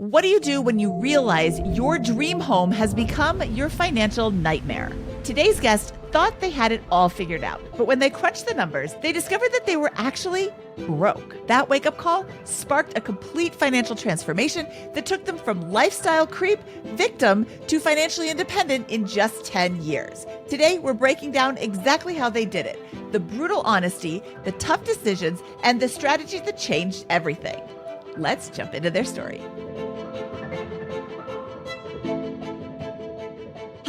What do you do when you realize your dream home has become your financial nightmare? Today's guest thought they had it all figured out, but when they crunched the numbers, they discovered that they were actually broke. That wake-up call sparked a complete financial transformation that took them from lifestyle creep victim to financially independent in just 10 years. Today, we're breaking down exactly how they did it, the brutal honesty, the tough decisions, and the strategies that changed everything. Let's jump into their story.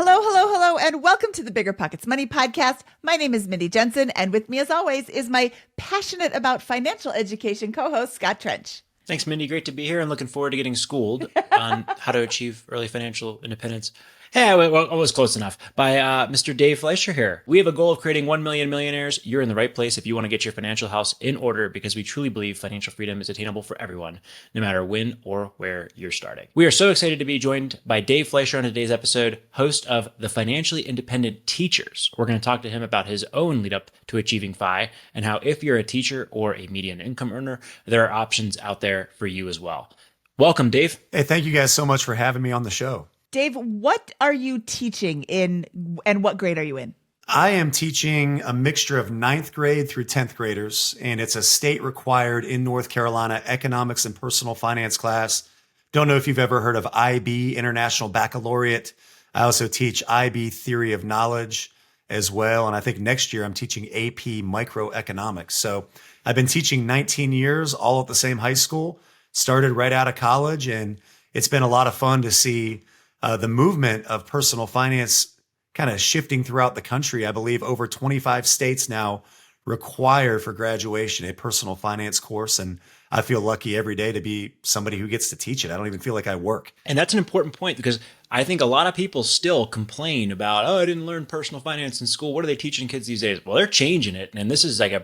Hello, and welcome to the BiggerPockets Money Podcast. My name is Mindy Jensen, and with me as always is my passionate about financial education co-host, Scott Trench. Thanks, Mindy. Great to be here and looking forward to getting schooled on how to achieve early financial independence. Hey, well, I was close enough. By Mr. Dave Fleischer here. We have a goal of creating 1 million millionaires. You're in the right place if you want to get your financial house in order, because we truly believe financial freedom is attainable for everyone, no matter when or where you're starting. We are so excited to be joined by Dave Fleischer on today's episode, host of The Financially Independent Teachers. We're going to talk to him about his own lead up to achieving FI and how if you're a teacher or a median income earner, there are options out there for you as well. Welcome, Dave. Hey, thank you guys so much for having me on the show. Dave, what are you teaching in, and what grade are you in? I am teaching a mixture of 9th grade through 10th graders, and it's a state-required in North Carolina economics and personal finance class. Don't know if you've ever heard of IB, International Baccalaureate. I also teach IB Theory of Knowledge as well, and I think next year I'm teaching AP Microeconomics. So I've been teaching 19 years, all at the same high school, started right out of college, and it's been a lot of fun to see the movement of personal finance kind of shifting throughout the country. I believe over 25 states now require for graduation a personal finance course. And I feel lucky every day to be somebody who gets to teach it. I don't even feel like I work. And that's an important point, because I think a lot of people still complain about, I didn't learn personal finance in school. What are they teaching kids these days? Well, they're changing it. And this is a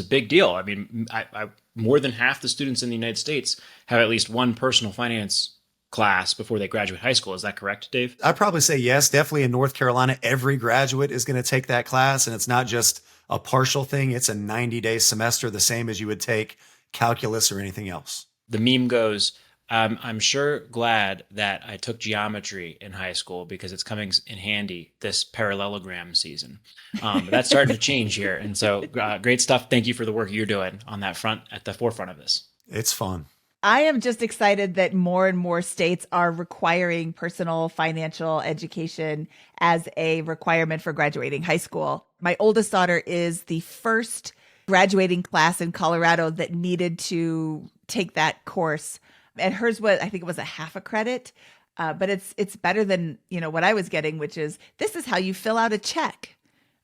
big deal. I mean, I more than half the students in the United States have at least one personal finance class before they graduate high school. Is that correct, Dave? I'd probably say yes. Definitely in North Carolina, every graduate is going to take that class. And it's not just a partial thing. It's a 90-day semester, the same as you would take calculus or anything else. The meme goes, I'm sure glad that I took geometry in high school because it's coming in handy this parallelogram season. That's starting to change here. And so great stuff. Thank you for the work you're doing on that front, at the forefront of this. It's fun. I am just excited that more and more states are requiring personal financial education as a requirement for graduating high school. My oldest daughter is the first graduating class in Colorado that needed to take that course. And hers was, I think it was a half a credit, but it's better than, what I was getting, which is, this is how you fill out a check.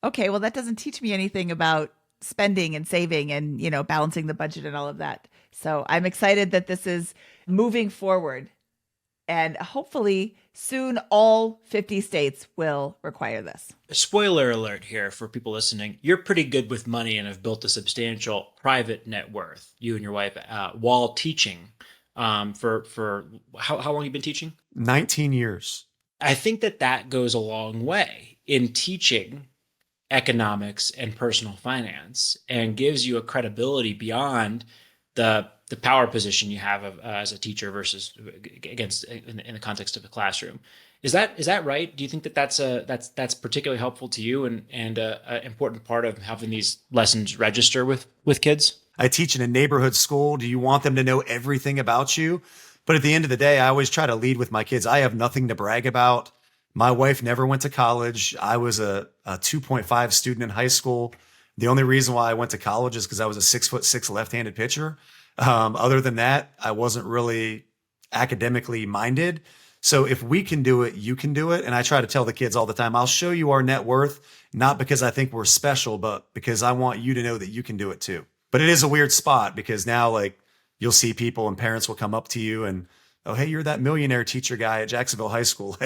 Okay, well, that doesn't teach me anything about spending and saving and, balancing the budget and all of that. So I'm excited that this is moving forward, and hopefully soon all 50 states will require this. Spoiler alert here for people listening. You're pretty good with money and have built a substantial private net worth, you and your wife, while teaching for how long have you been teaching? 19 years. I think that goes a long way in teaching economics and personal finance, and gives you a credibility beyond the power position you have as a teacher versus against in the context of a classroom. Is that right? Do you think that's particularly helpful to you and an important part of having these lessons register with kids? I teach in a neighborhood school. Do you want them to know everything about you? But at the end of the day, I always try to lead with my kids. I have nothing to brag about. My wife never went to college. I was a 2.5 student in high school. The only reason why I went to college is because I was a 6'6" left-handed pitcher. Other than that, I wasn't really academically minded. So if we can do it, you can do it. And I try to tell the kids all the time, I'll show you our net worth, not because I think we're special, but because I want you to know that you can do it too. But it is a weird spot, because now you'll see people and parents will come up to you and, oh, hey, you're that millionaire teacher guy at Jacksonville High School.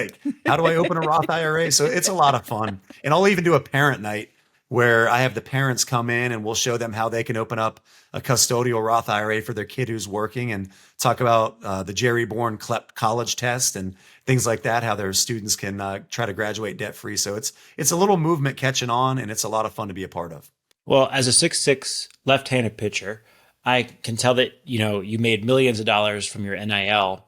How do I open a Roth IRA? So it's a lot of fun. And I'll even do a parent night where I have the parents come in and we'll show them how they can open up a custodial Roth IRA for their kid who's working, and talk about the Jerry Bourne CLEP college test and things like that, how their students can try to graduate debt-free. So it's a little movement catching on, and it's a lot of fun to be a part of. Well, as a 6'6" left-handed pitcher, I can tell that, you made millions of dollars from your NIL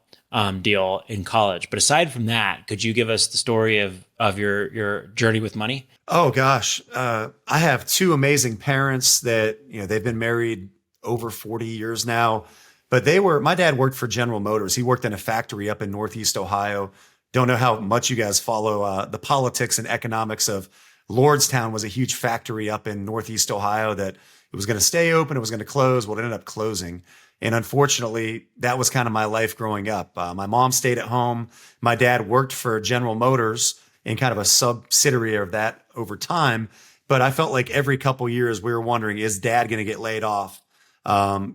deal in college. But aside from that, could you give us the story of your journey with money? Oh gosh, I have two amazing parents that they've been married over 40 years now. But my dad worked for General Motors. He worked in a factory up in Northeast Ohio. Don't know how much you guys follow the politics and economics of Lordstown. Was a huge factory up in Northeast Ohio that it was going to stay open. It was going to close. Well, it ended up closing. And unfortunately, that was kind of my life growing up. My mom stayed at home. My dad worked for General Motors and kind of a subsidiary of that over time. But I felt like every couple years we were wondering, is dad going to get laid off?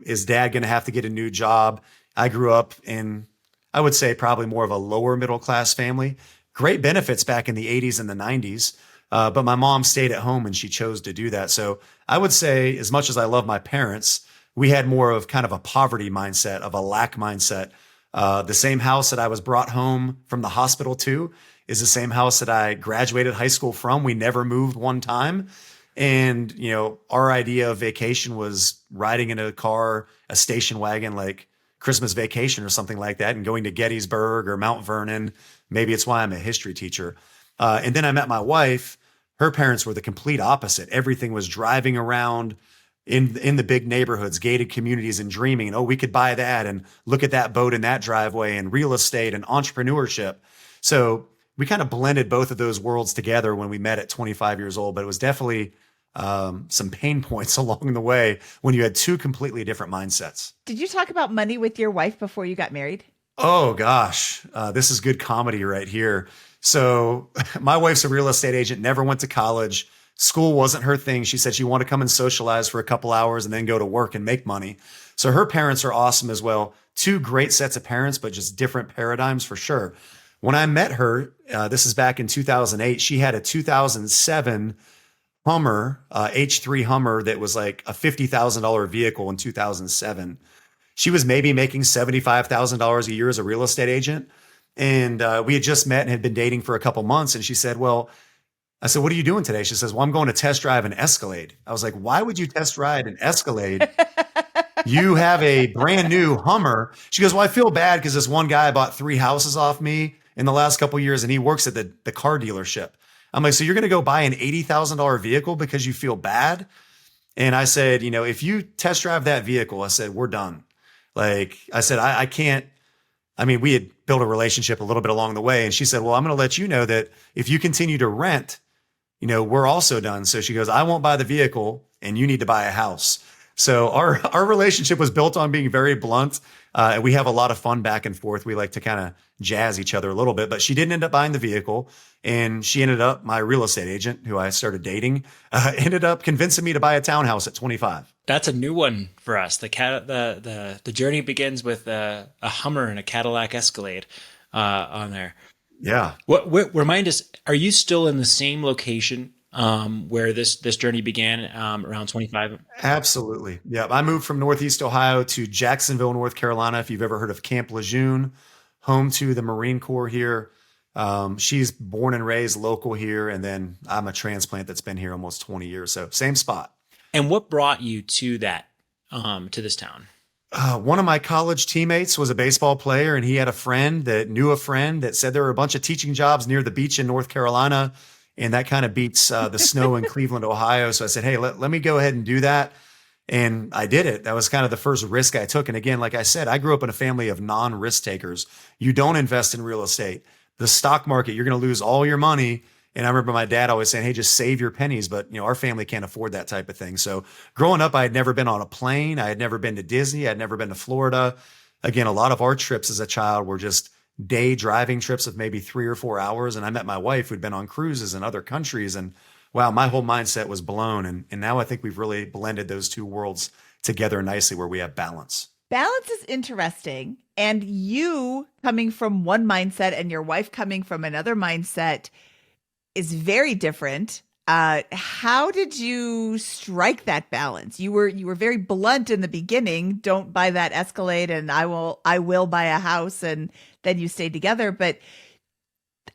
Is dad going to have to get a new job? I grew up in, I would say, probably more of a lower middle class family. Great benefits back in the 80s and the 90s. But my mom stayed at home and she chose to do that. So I would say, as much as I love my parents, we had more of kind of a poverty mindset, of a lack mindset. The same house that I was brought home from the hospital to is the same house that I graduated high school from. We never moved one time. And, our idea of vacation was riding in a car, a station wagon, like Christmas Vacation or something like that, and going to Gettysburg or Mount Vernon. Maybe it's why I'm a history teacher. And then I met my wife. Her parents were the complete opposite. Everything was driving around in the big neighborhoods, gated communities, and dreaming, we could buy that and look at that boat in that driveway, and real estate and entrepreneurship. So we kind of blended both of those worlds together when we met at 25 years old, but it was definitely some pain points along the way when you had two completely different mindsets. Did you talk about money with your wife before you got married? Oh gosh, this is good comedy right here. So my wife's a real estate agent, never went to college. School wasn't her thing. She said she wanted to come and socialize for a couple hours and then go to work and make money. So her parents are awesome as well. Two great sets of parents, but just different paradigms for sure. When I met her, this is back in 2008, she had a 2007 Hummer, H3 Hummer that was like a $50,000 vehicle in 2007. She was maybe making $75,000 a year as a real estate agent. And we had just met and had been dating for a couple months. And she said, I said, what are you doing today? She says, I'm going to test drive an Escalade. I was like, why would you test ride an Escalade? You have a brand new Hummer. She goes, I feel bad because this one guy bought 3 houses off me in the last couple of years and he works at the car dealership. I'm like, so you're going to go buy an $80,000 vehicle because you feel bad? And I said, if you test drive that vehicle, I said, we're done. Like I said, I can't. We had built a relationship a little bit along the way. And she said, I'm going to let you know that if you continue to rent, we're also done. So she goes, I won't buy the vehicle and you need to buy a house. So our relationship was built on being very blunt. We have a lot of fun back and forth. We like to kind of jazz each other a little bit, but she didn't end up buying the vehicle. And she ended up, my real estate agent, who I started dating, ended up convincing me to buy a townhouse at 25. That's a new one for us. The journey begins with a Hummer and a Cadillac Escalade on there. Yeah. Remind us, are you still in the same location where this journey began around 25? Absolutely. Yeah. I moved from Northeast Ohio to Jacksonville, North Carolina. If you've ever heard of Camp Lejeune, home to the Marine Corps here. She's born and raised local here. And then I'm a transplant that's been here almost 20 years. So same spot. And what brought you to that, to this town? One of my college teammates was a baseball player, and he had a friend that knew a friend that said there were a bunch of teaching jobs near the beach in North Carolina. And that kind of beats the snow in Cleveland, Ohio. So I said, hey, let me go ahead and do that. And I did it. That was kind of the first risk I took. And again, like I said, I grew up in a family of non-risk takers. You don't invest in real estate. The stock market, you're going to lose all your money. And I remember my dad always saying, hey, just save your pennies. But, our family can't afford that type of thing. So growing up, I had never been on a plane. I had never been to Disney. I had never been to Florida. Again, a lot of our trips as a child were just day driving trips of maybe 3 or 4 hours. And I met my wife who'd been on cruises in other countries. And wow, my whole mindset was blown. And now I think we've really blended those two worlds together nicely where we have balance. Balance is interesting. And you coming from one mindset and your wife coming from another mindset is very different. How did you strike that balance? You were very blunt in the beginning. Don't buy that Escalade, and I will buy a house, and then you stayed together. But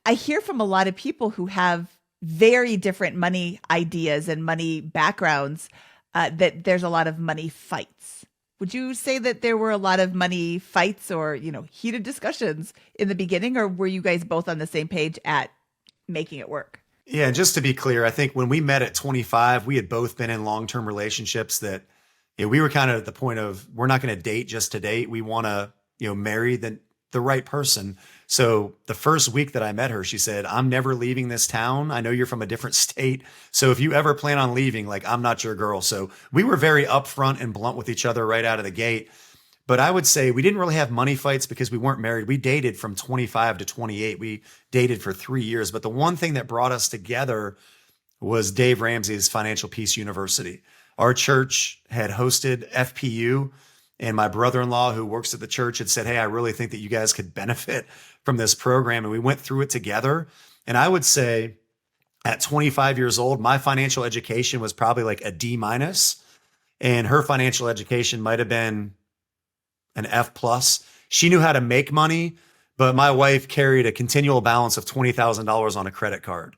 I hear from a lot of people who have very different money ideas and money backgrounds that there's a lot of money fights. Would you say that there were a lot of money fights or, heated discussions in the beginning, or were you guys both on the same page at making it work? Yeah, and just to be clear, I think when we met at 25, we had both been in long-term relationships that we were kind of at the point of we're not going to date just to date. We want to, marry the right person. So the first week that I met her, she said, "I'm never leaving this town. I know you're from a different state. So if you ever plan on leaving, like I'm not your girl." So we were very upfront and blunt with each other right out of the gate. But I would say we didn't really have money fights because we weren't married. We dated from 25 to 28. We dated for 3 years. But the one thing that brought us together was Dave Ramsey's Financial Peace University. Our church had hosted FPU, and my brother-in-law who works at the church had said, "Hey, I really think that you guys could benefit from this program." And we went through it together. And I would say at 25 years old, my financial education was probably like a D minus, and her financial education might have been an F plus. She knew how to make money, but my wife carried a continual balance of $20,000 on a credit card.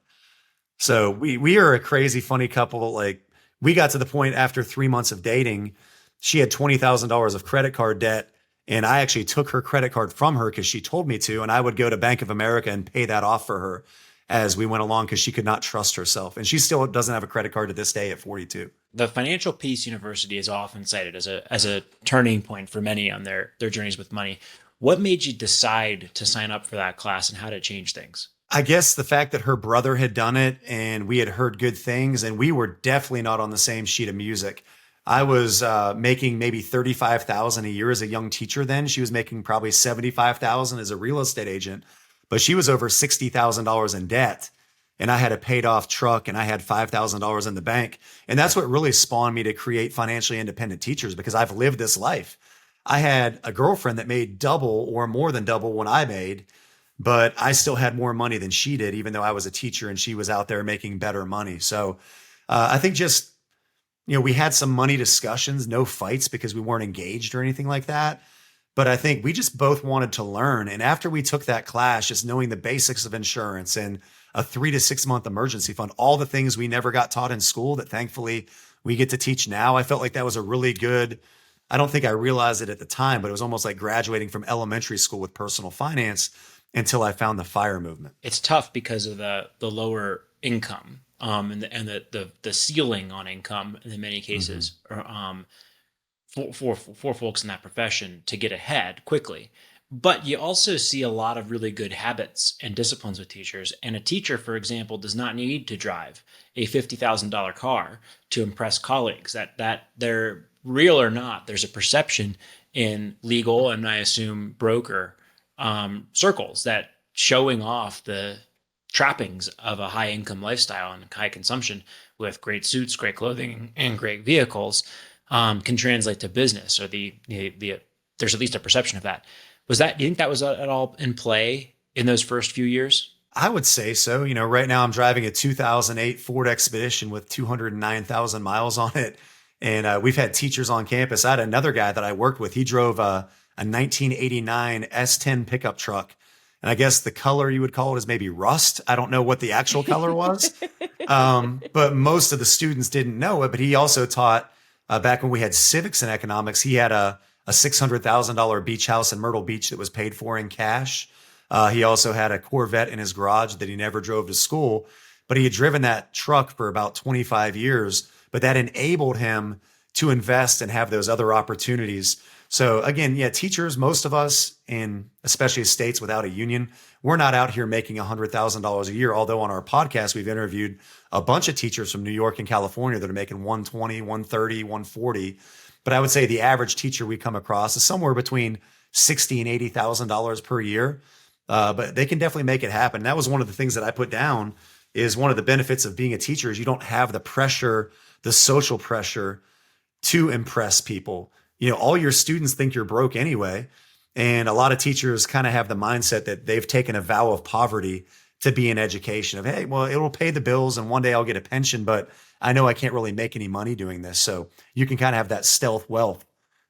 So we are a crazy, funny couple. Like we got to the point after 3 months of dating, she had $20,000 of credit card debt. And I actually took her credit card from her because she told me to. And I would go to Bank of America and pay that off for her as we went along because she could not trust herself. And she still doesn't have a credit card to this day at 42. The Financial Peace University is often cited as a turning point for many on their journeys with money. What made you decide to sign up for that class, and how did it change things? I guess the fact that her brother had done it and we had heard good things, and we were definitely not on the same sheet of music. I was making maybe $35,000 a year as a young teacher then. She was making probably $75,000 as a real estate agent, but she was over $60,000 in debt. And I had a paid off truck and I had $5,000 in the bank. And that's what really spawned me to create Financially Independent Teachers, because I've lived this life. I had a girlfriend that made double or more than double what I made, but I still had more money than she did, even though I was a teacher and she was out there making better money. So I think just, we had some money discussions, no fights because we weren't engaged or anything like that. But I think we just both wanted to learn. And after we took that class, just knowing the basics of insurance and a 3 to 6 month emergency fund, all the things we never got taught in school that thankfully we get to teach now, I felt like that was a really good, I don't think I realized it at the time, but it was almost like graduating from elementary school with personal finance until I found the FIRE movement. It's tough because of the lower income and the ceiling on income in many cases for folks in that profession to get ahead quickly. But you also see a lot of really good habits and disciplines with teachers. And a teacher, for example, does not need to drive a $50,000 car to impress colleagues. That they're real or not, there's a perception in legal and I assume broker circles that showing off the trappings of a high income lifestyle and high consumption with great suits, great clothing, and great vehicles can translate to business, or there's at least a perception of that. Do you think that was at all in play in those first few years? I would say so. Right now I'm driving a 2008 Ford Expedition with 209,000 miles on it. And we've had teachers on campus. I had another guy that I worked with. He drove a 1989 S10 pickup truck. And I guess the color you would call it is maybe rust. I don't know what the actual color was. But most of the students didn't know it. But he also taught back when we had civics and economics, he had a $600,000 beach house in Myrtle Beach that was paid for in cash. He also had a Corvette in his garage that he never drove to school, but he had driven that truck for about 25 years, but that enabled him to invest and have those other opportunities. So again, teachers, most of us, in especially states without a union, we're not out here making $100,000 a year. Although on our podcast, we've interviewed a bunch of teachers from New York and California that are making 120, 130, 140. But I would say the average teacher we come across is somewhere between $60,000 and $80,000 per year. But they can definitely make it happen. And that was one of the things that I put down is one of the benefits of being a teacher is you don't have the pressure, the social pressure to impress people. All your students think you're broke anyway. And a lot of teachers kind of have the mindset that they've taken a vow of poverty to be in education of, hey, well, it'll pay the bills and one day I'll get a pension, but I know I can't really make any money doing this. So you can kind of have that stealth wealth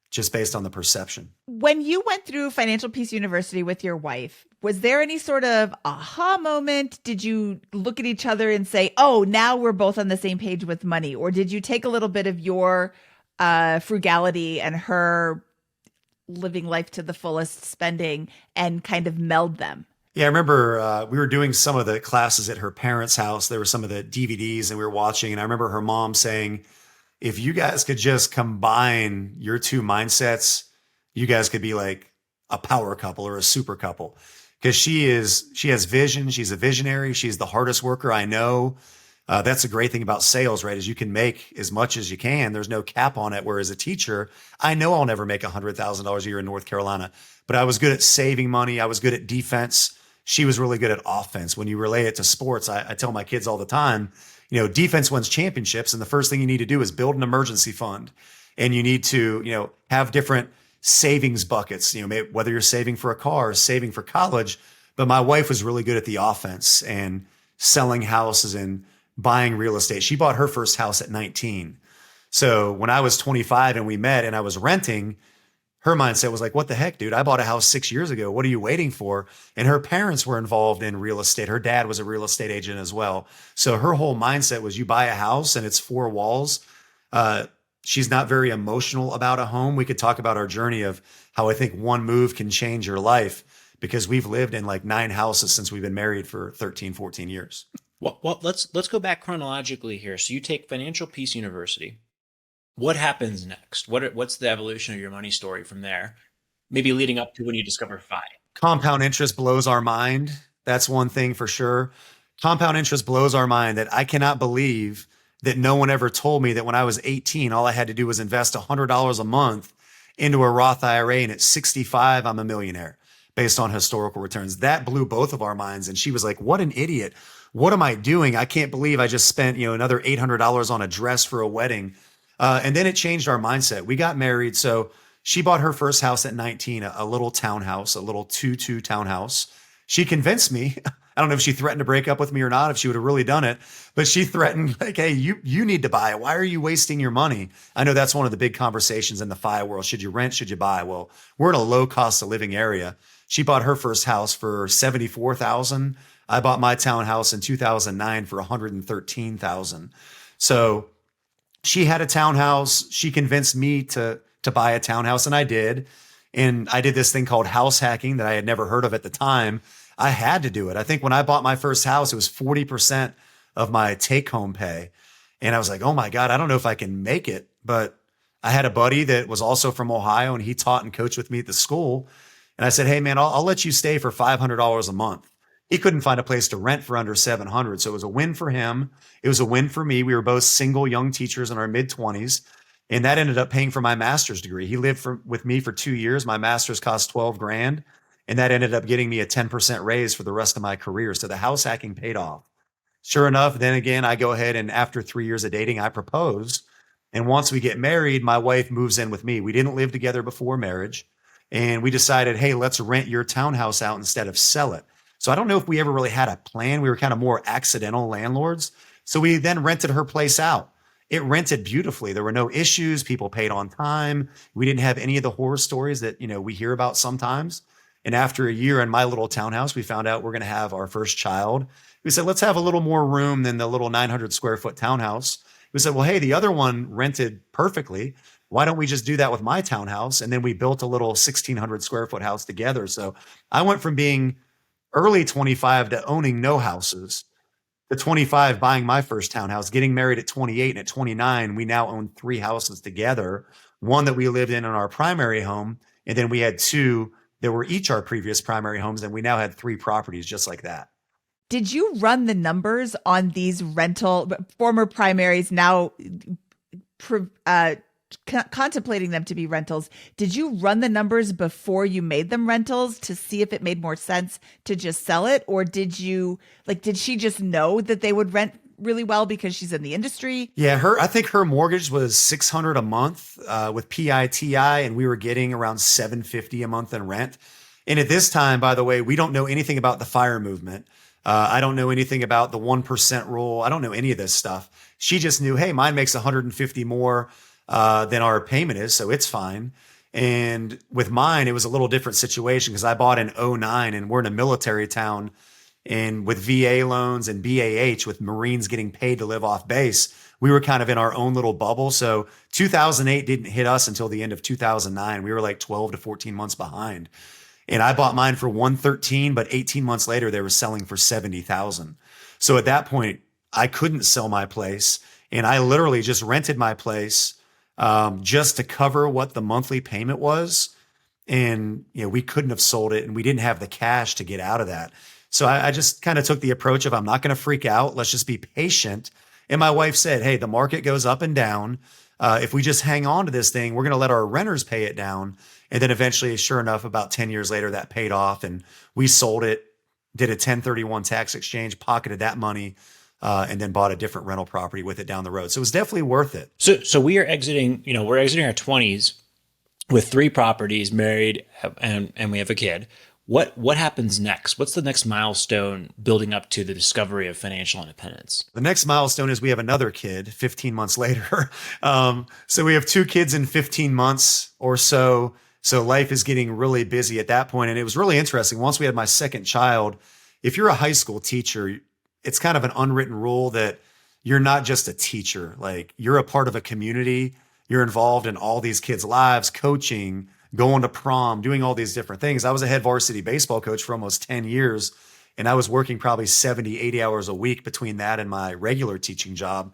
just based on the perception. When you went through Financial Peace University with your wife, was there any sort of aha moment? Did you look at each other and say, oh, now we're both on the same page with money? Or did you take a little bit of your frugality and her living life to the fullest spending and kind of meld them. Yeah, I remember we were doing some of the classes at her parents' house. There were some of the DVDs and we were watching. And I remember her mom saying, if you guys could just combine your two mindsets, you guys could be like a power couple or a super couple. Because she has vision. She's a visionary. She's the hardest worker I know. That's a great thing about sales, right? Is you can make as much as you can. There's no cap on it. Whereas a teacher, I know I'll never make $100,000 a year in North Carolina, but I was good at saving money. I was good at defense. She was really good at offense. When you relay it to sports, I tell my kids all the time, defense wins championships. And the first thing you need to do is build an emergency fund. And you need to, have different savings buckets, whether you're saving for a car, saving for college. But my wife was really good at the offense and selling houses and buying real estate. She bought her first house at 19. So when I was 25 and we met and I was renting, her mindset was like, what the heck, dude? I bought a house 6 years ago. What are you waiting for? And her parents were involved in real estate. Her dad was a real estate agent as well. So her whole mindset was you buy a house and it's four walls. She's not very emotional about a home. We could talk about our journey of how I think one move can change your life because we've lived in like 9 houses since we've been married for 13, 14 years. Well, let's go back chronologically here. So you take Financial Peace University. What happens next? What's the evolution of your money story from there? Maybe leading up to when you discover FI. Compound interest blows our mind. That's one thing for sure. Compound interest blows our mind that I cannot believe that no one ever told me that when I was 18, all I had to do was invest $100 a month into a Roth IRA. And at 65, I'm a millionaire based on historical returns. That blew both of our minds. And she was like, what an idiot. What am I doing? I can't believe I just spent, another $800 on a dress for a wedding. And then it changed our mindset. We got married. So she bought her first house at 19, a little townhouse, a little 2-2 townhouse. She convinced me. I don't know if she threatened to break up with me or not, if she would have really done it, but she threatened like, hey, you need to buy it. Why are you wasting your money? I know that's one of the big conversations in the FI world. Should you rent? Should you buy? Well, we're in a low cost of living area. She bought her first house for $74,000. I bought my townhouse in 2009 for $113,000. So she had a townhouse. She convinced me to buy a townhouse, and I did. And I did this thing called house hacking that I had never heard of at the time. I had to do it. I think when I bought my first house, it was 40% of my take-home pay. And I was like, oh my God, I don't know if I can make it. But I had a buddy that was also from Ohio, and he taught and coached with me at the school. And I said, hey man, I'll let you stay for $500 a month. He couldn't find a place to rent for under $700. So it was a win for him. It was a win for me. We were both single young teachers in our mid-20s. And that ended up paying for my master's degree. He lived with me for 2 years. My master's cost $12,000. And that ended up getting me a 10% raise for the rest of my career. So the house hacking paid off. Sure enough, then again, I go ahead and after 3 years of dating, I propose. And once we get married, my wife moves in with me. We didn't live together before marriage. And we decided, hey, let's rent your townhouse out instead of sell it. So I don't know if we ever really had a plan. We were kind of more accidental landlords. So we then rented her place out. It rented beautifully. There were no issues. People paid on time. We didn't have any of the horror stories that, we hear about sometimes. And after a year in my little townhouse, we found out we're going to have our first child. We said, let's have a little more room than the little 900 square foot townhouse. We said, well, hey, the other one rented perfectly. Why don't we just do that with my townhouse? And then we built a little 1,600 square foot house together. So I went from being early 25 to owning no houses, to 25 buying my first townhouse, getting married at 28, and at 29, we now own 3 houses together. One that we lived in our primary home, and then we had 2 that were each our previous primary homes, and we now had 3 properties just like that. Did you run the numbers on these former primaries, now contemplating them to be rentals? Did you run the numbers before you made them rentals to see if it made more sense to just sell it? Or did she just know that they would rent really well because she's in the industry? Yeah, I think her mortgage was $600 a month with PITI, and we were getting around $750 a month in rent. And at this time, by the way, we don't know anything about the FIRE movement. I don't know anything about the 1% rule. I don't know any of this stuff. She just knew, hey, mine makes $150 more than our payment is, so it's fine. And with mine, it was a little different situation because I bought in 2009, and we're in a military town. And with VA loans and BAH, with Marines getting paid to live off base, we were kind of in our own little bubble. So 2008 didn't hit us until the end of 2009. We were like 12 to 14 months behind. And I bought mine for 113, but 18 months later, they were selling for 70,000. So at that point, I couldn't sell my place. And I literally just rented my place just to cover what the monthly payment was. And, we couldn't have sold it and we didn't have the cash to get out of that. So I just kind of took the approach of I'm not going to freak out. Let's just be patient. And my wife said, hey, the market goes up and down. If we just hang on to this thing, we're going to let our renters pay it down. And then eventually, sure enough, about 10 years later, that paid off and we sold it, did a 1031 tax exchange, pocketed that money, and then bought a different rental property with it down the road. So it was definitely worth it. So we are exiting, we're exiting our 20s with 3 properties, married, and we have a kid. What happens next? What's the next milestone building up to the discovery of financial independence? The next milestone is we have another kid 15 months later. So we have 2 kids in 15 months or so. So life is getting really busy at that point. And it was really interesting. Once we had my second child, if you're a high school teacher, it's kind of an unwritten rule that you're not just a teacher. Like you're a part of a community. You're involved in all these kids' lives, coaching, going to prom, doing all these different things. I was a head varsity baseball coach for almost 10 years, and I was working probably 70, 80 hours a week between that and my regular teaching job.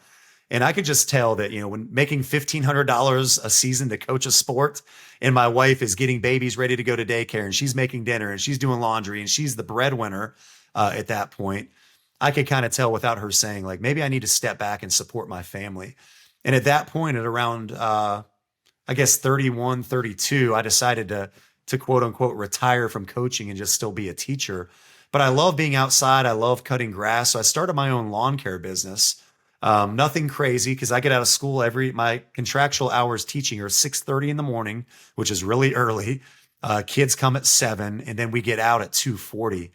And I could just tell that, when making $1,500 a season to coach a sport and my wife is getting babies ready to go to daycare and she's making dinner and she's doing laundry and she's the breadwinner at that point, I could kind of tell without her saying, like, maybe I need to step back and support my family. And at that point, at around, 31, 32, I decided to quote unquote retire from coaching and just still be a teacher. But I love being outside. I love cutting grass. So I started my own lawn care business. Nothing crazy because I get out of school my contractual hours teaching are 6:30 in the morning, which is really early. Kids come at 7 and then we get out at 2:40.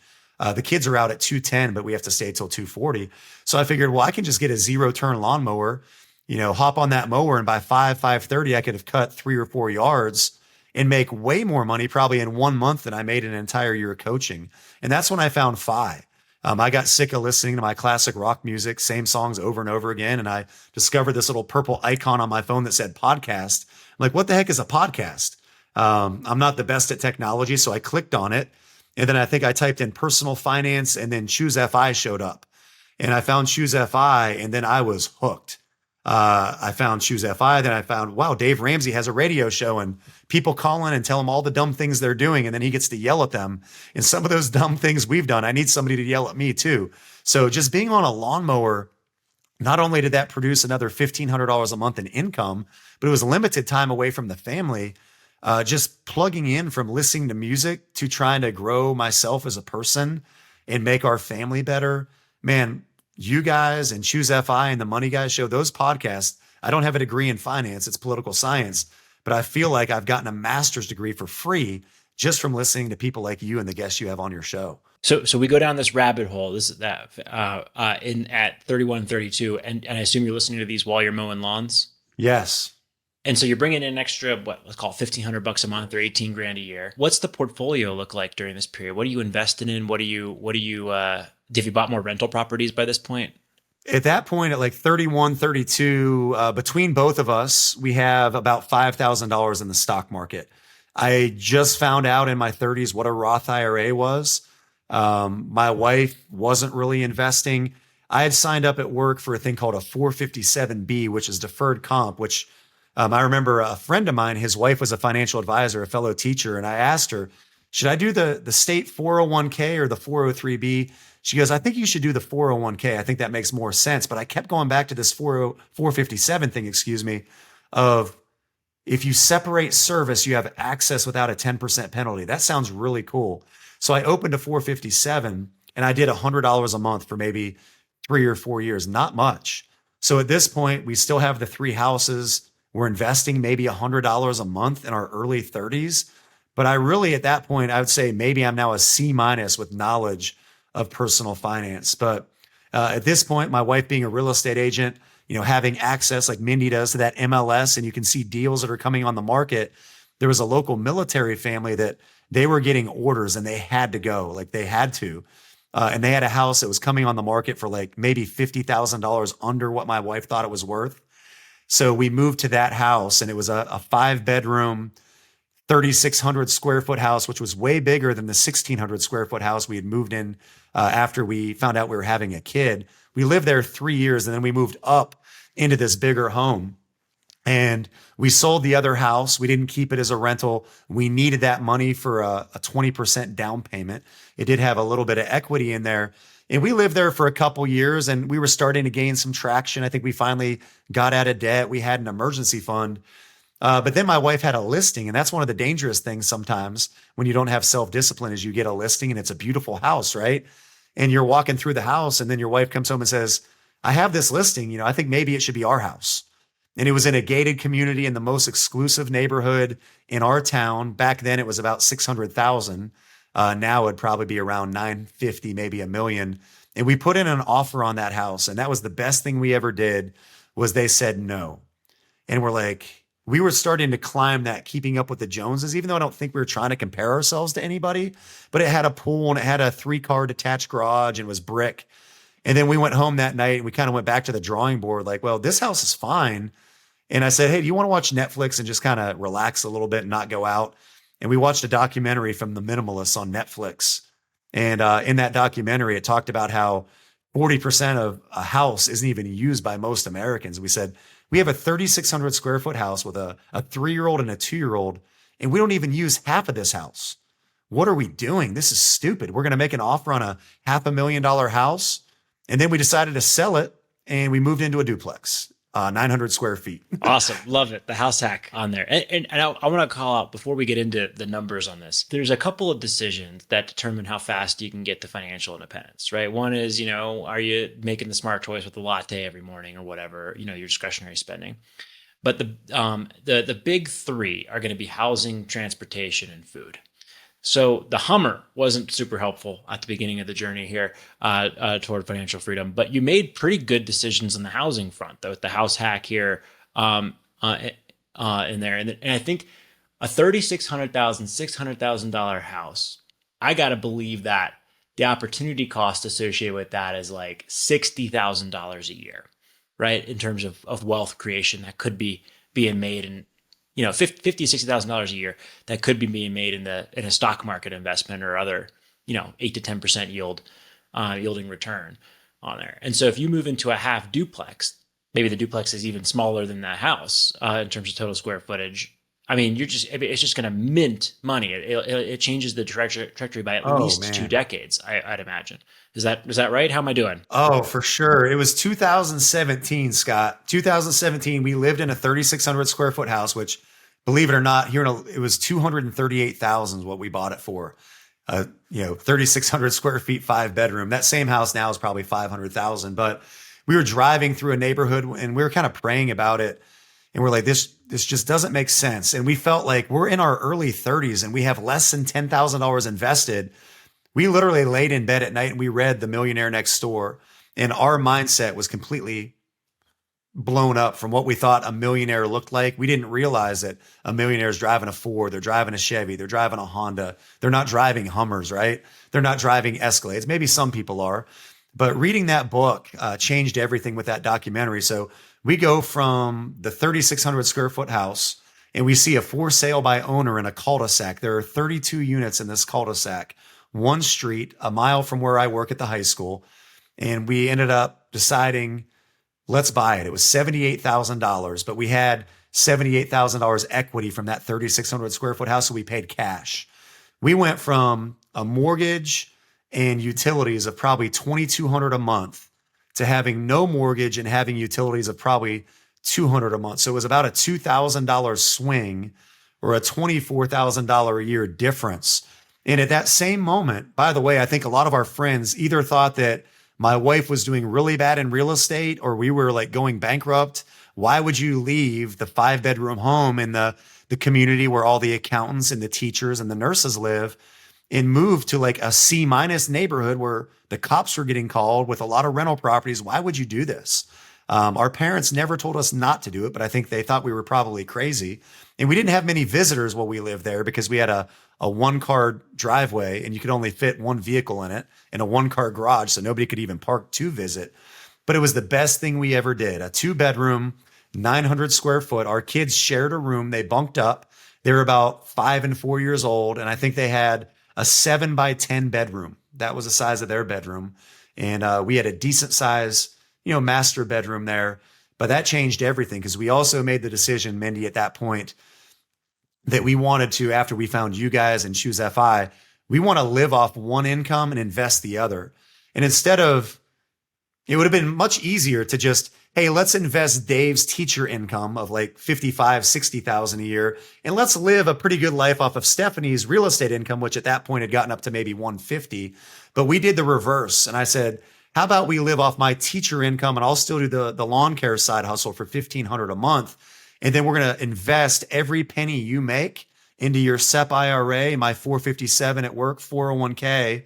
The kids are out at 2:10, but we have to stay till 2:40. So I figured, well, I can just get a 0-turn lawnmower, hop on that mower. And by 5:30, I could have cut 3 or 4 yards and make way more money probably in 1 month than I made in an entire year of coaching. And that's when I found Fi. I got sick of listening to my classic rock music, same songs over and over again. And I discovered this little purple icon on my phone that said podcast. I'm like, what the heck is a podcast? I'm not the best at technology. So I clicked on it. And then I think I typed in personal finance and then Choose FI showed up. And I found Choose FI and then I was hooked. I found Choose FI. Then I found, wow, Dave Ramsey has a radio show and people call in and tell him all the dumb things they're doing. And then he gets to yell at them. And some of those dumb things we've done, I need somebody to yell at me too. So just being on a lawnmower, not only did that produce another $1,500 a month in income, but it was limited time away from the family. Just plugging in from listening to music to trying to grow myself as a person and make our family better. Man, you guys and Choose FI and the Money Guys Show, those podcasts, I don't have a degree in finance, it's political science, but I feel like I've gotten a master's degree for free just from listening to people like you and the guests you have on your show. So we go down this rabbit hole. This is that at 31, 32, and I assume you're listening to these while you're mowing lawns. Yes. And so you're bringing in an extra, let's call it $1,500 a month or 18 grand a year. What's the portfolio look like during this period? What are you investing in? Have you bought more rental properties by this point? At that point, at like 31, 32, between both of us, we have about $5,000 in the stock market. I just found out in my 30s what a Roth IRA was. My wife wasn't really investing. I had signed up at work for a thing called a 457B, which is deferred comp, which I remember a friend of mine, his wife was a financial advisor, a fellow teacher. And I asked her, should I do the state 401k or the 403B? She goes, I think you should do the 401k. I think that makes more sense. But I kept going back to this 457 thing, of if you separate service, you have access without a 10% penalty. That sounds really cool. So I opened a 457 and I did $100 a month for maybe 3 or 4 years, not much. So at this point, we still have the 3 houses. We're investing maybe $100 a month in our early 30s. But I really, at that point, I would say maybe I'm now a C- with knowledge of personal finance. But at this point, my wife being a real estate agent, having access like Mindy does to that MLS, and you can see deals that are coming on the market. There was a local military family that they were getting orders and they had to go, like they had to. And they had a house that was coming on the market for like maybe $50,000 under what my wife thought it was worth. So we moved to that house, and it was a 5-bedroom, 3,600 square foot house, which was way bigger than the 1,600 square foot house we had moved in after we found out we were having a kid. We lived there 3 years, and then we moved up into this bigger home. And we sold the other house. We didn't keep it as a rental. We needed that money for a 20% down payment. It did have a little bit of equity in there. And we lived there for a couple years, and we were starting to gain some traction. I think we finally got out of debt. We had an emergency fund. But then my wife had a listing, and that's one of the dangerous things sometimes when you don't have self-discipline is you get a listing and it's a beautiful house, right? And you're walking through the house, and then your wife comes home and says, I have this listing, I think maybe it should be our house. And it was in a gated community in the most exclusive neighborhood in our town. Back then it was about 600,000. Now it'd probably be around 950, maybe $1 million. And we put in an offer on that house. And that was the best thing we ever did was they said no. And we're like, we were starting to climb that keeping up with the Joneses, even though I don't think we were trying to compare ourselves to anybody, but it had a pool and it had a 3-car detached garage and was brick. And then we went home that night and we kind of went back to the drawing board like, well, this house is fine. And I said, hey, do you want to watch Netflix and just kind of relax a little bit and not go out? And we watched a documentary from the Minimalists on Netflix. And in that documentary, it talked about how 40% of a house isn't even used by most Americans. We said, we have a 3,600 square foot house with a 3-year-old and a 2-year-old, and we don't even use half of this house. What are we doing? This is stupid. We're going to make an offer on a $500,000 house. And then we decided to sell it, and we moved into a duplex. 900 square feet. Awesome. Love it. The house hack on there. And I want to call out before we get into the numbers on this, there's a couple of decisions that determine how fast you can get to financial independence, right? One is, are you making the smart choice with a latte every morning or whatever, your discretionary spending. But the big three are going to be housing, transportation, and food. So the Hummer wasn't super helpful at the beginning of the journey here toward financial freedom, but you made pretty good decisions on the housing front, though, with the house hack here in there. And I think a $3,600,000, $600,000 house, I got to believe that the opportunity cost associated with that is like $60,000 a year, right? In terms of wealth creation that could be being made in $50,000, $60,000 a year that could be being made in a stock market investment or other, 8 to 10% yielding return on there. And so if you move into a half duplex, maybe the duplex is even smaller than that house in terms of total square footage. I mean, it's just going to mint money. It changes the trajectory by at least 2 decades, I'd imagine. Is that right? How am I doing? Oh, for sure. It was 2017, Scott. 2017, we lived in a 3,600 square foot house, which, believe it or not, it was 238,000 is what we bought it for. 3,600 square feet, 5-bedroom. That same house now is probably 500,000. But we were driving through a neighborhood and we were kind of praying about it. And we're like, this just doesn't make sense. And we felt like we're in our early 30s and we have less than $10,000 invested. We literally laid in bed at night and we read The Millionaire Next Door. And our mindset was completely blown up from what we thought a millionaire looked like. We didn't realize that a millionaire is driving a Ford, they're driving a Chevy, they're driving a Honda. They're not driving Hummers, right? They're not driving Escalades. Maybe some people are. But reading that book changed everything with that documentary. So we go from the 3,600 square foot house and we see a for sale by owner in a cul-de-sac. There are 32 units in this cul-de-sac, one street, a mile from where I work at the high school. And we ended up deciding, let's buy it. It was $78,000, but we had $78,000 equity from that 3,600 square foot house. So we paid cash. We went from a mortgage and utilities of probably $2,200 a month to having no mortgage and having utilities of probably $200 a month. So it was about a $2,000 swing or a $24,000 a year difference. And at that same moment, by the way, I think a lot of our friends either thought that my wife was doing really bad in real estate or we were like going bankrupt. Why would you leave the 5-bedroom home in the community where all the accountants and the teachers and the nurses live and move to like a C- neighborhood where the cops were getting called with a lot of rental properties? Why would you do this? Our parents never told us not to do it, but I think they thought we were probably crazy. And we didn't have many visitors while we lived there because we had a a 1-car driveway, and you could only fit one vehicle in it, and a 1-car garage, so nobody could even park to visit. But it was the best thing we ever did. A 2-bedroom, 900 square foot. Our kids shared a room. They bunked up. They were about 5 and 4 years old. And I think they had a 7 by 10 bedroom. That was the size of their bedroom. And we had a decent size, master bedroom there. But that changed everything, because we also made the decision, Mindy, at that point, that we wanted to, after we found you guys and Choose FI, we want to live off one income and invest the other. And instead of, it would have been much easier to just, hey, let's invest Dave's teacher income of like 55, 60,000 a year. And let's live a pretty good life off of Stephanie's real estate income, which at that point had gotten up to maybe 150. But we did the reverse. And I said, how about we live off my teacher income, and I'll still do the lawn care side hustle for $1,500 a month. And then we're going to invest every penny you make into your SEP IRA, my 457 at work, 401k.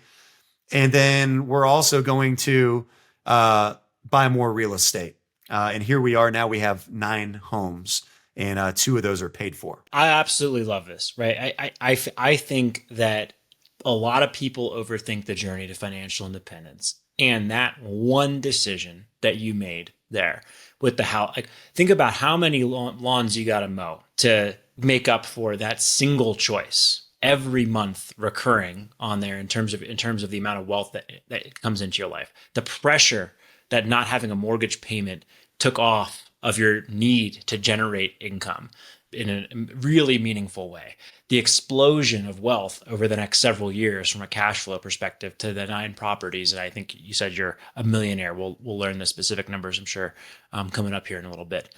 And then we're also going to buy more real estate. And here we are now. We have 9 homes, and 2 of those are paid for. I absolutely love this, right? I think that a lot of people overthink the journey to financial independence. And that one decision that you made there with the house, like, think about how many lawns you got to mow to make up for that single choice every month recurring on there in terms of the amount of wealth that comes into your life. The pressure that not having a mortgage payment took off of your need to generate income in a really meaningful way. The explosion of wealth over the next several years from a cash flow perspective to the 9 properties. And I think you said you're a millionaire. We'll learn the specific numbers, I'm sure, coming up here in a little bit.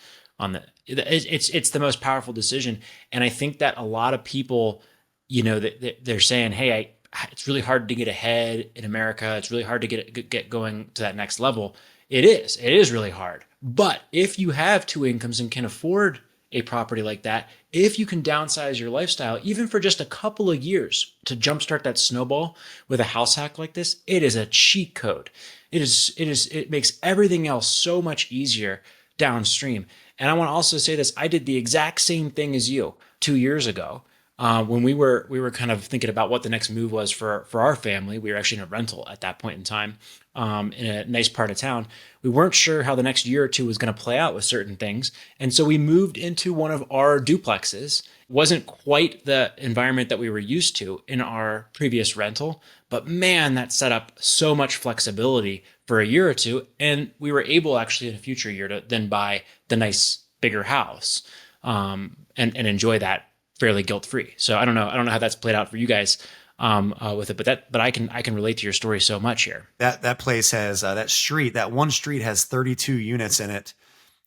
It's the most powerful decision. And I think that a lot of people, they're saying, hey, it's really hard to get ahead in America. It's really hard to get going to that next level. It is really hard. But if you have 2 incomes and can afford a property like that, if you can downsize your lifestyle, even for just a couple of years, to jumpstart that snowball with a house hack like this, it is a cheat code. It makes everything else so much easier downstream. And I want to also say this, I did the exact same thing as you 2 years ago. When we were kind of thinking about what the next move was for our family. We were actually in a rental at that point in time, in a nice part of town. We weren't sure how the next year or 2 was going to play out with certain things. And so we moved into one of our duplexes. It wasn't quite the environment that we were used to in our previous rental, but man, that set up so much flexibility for a year or 2. And we were able actually in a future year to then buy the nice bigger house, and enjoy that fairly guilt-free. So I don't know how that's played out for you guys with it, but I can relate to your story so much here. That place has that one street has 32 units in it,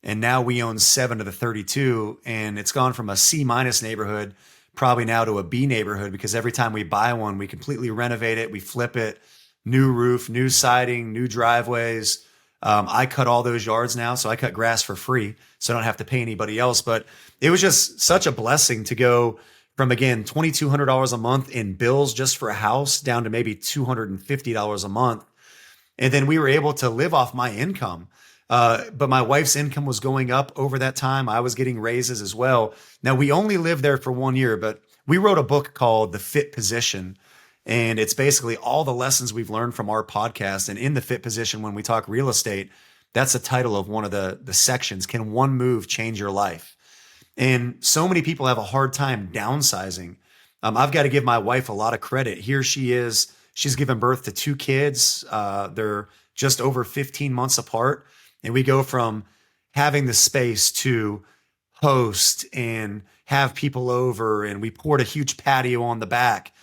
and now we own 7 of the 32, and it's gone from a C- neighborhood probably now to a B neighborhood, because every time we buy one, we completely renovate it, we flip it, new roof, new siding, new driveways. I cut all those yards now, so I cut grass for free, so I don't have to pay anybody else. But it was just such a blessing to go from, again, $2,200 a month in bills just for a house down to maybe $250 a month. And then we were able to live off my income. But my wife's income was going up over that time. I was getting raises as well. Now, we only lived there for 1 year, but we wrote a book called The Fit Position. And it's basically all the lessons we've learned from our podcast. And in The Fit Position, when we talk real estate, that's the title of one of the sections. Can one move change your life? And so many people have a hard time downsizing. I've got to give my wife a lot of credit. Here she is. She's given birth to 2 kids. They're just over 15 months apart. And we go from having the space to host and have people over. And we poured a huge patio on the back.